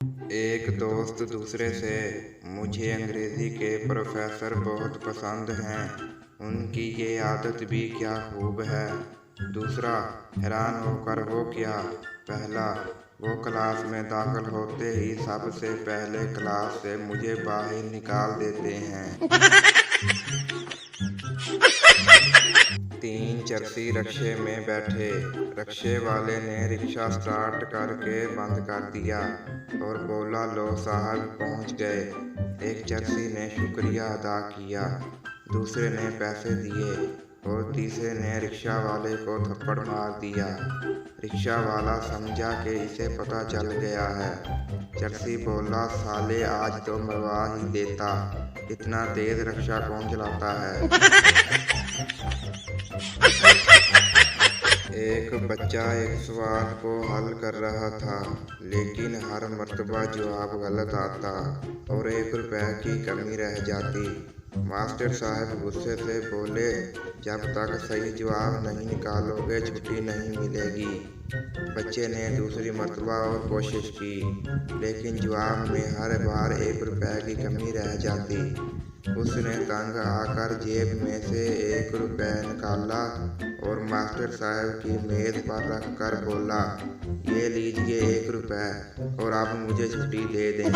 एक दोस्त दूसरे से, मुझे अंग्रेजी के प्रोफेसर बहुत पसंद हैं, उनकी ये आदत भी क्या खूब है। दूसरा हैरान होकर, वो क्या? पहला, वो क्लास में दाखिल होते ही सबसे पहले क्लास से मुझे बाहर निकाल देते हैं। तीन चरसी रक्शे में बैठे, रक्शे वाले ने रिक्शा स्टार्ट करके बंद कर दिया और बोला, लो साहब पहुंच गए। एक चरसी ने शुक्रिया अदा किया, दूसरे ने पैसे दिए और तीसरे ने रिक्शा वाले को थप्पड़ मार दिया। रिक्शा वाला समझा कि इसे पता चल गया है। चरसी बोला, साले आज तो मरवा ही देता, इतना तेज रिक्शा कौन चलाता है। एक बच्चा एक सवाल को हल कर रहा था, लेकिन हर मर्तबा जवाब गलत आता और 1 रुपए की कमी रह जाती। मास्टर साहब गुस्से से बोले, जब तक सही जवाब नहीं निकालोगे छुट्टी नहीं मिलेगी। बच्चे ने दूसरी मर्तबा और कोशिश की, लेकिन जवाब में हर बार 1 रुपए की कमी रह जाती। उसने तंग आकर जेब में से 1 रुपए निकाला और मास्टर साहब की मेज पर रख कर बोला, ये लीजिए 1 रुपए और आप मुझे छुट्टी दे दें।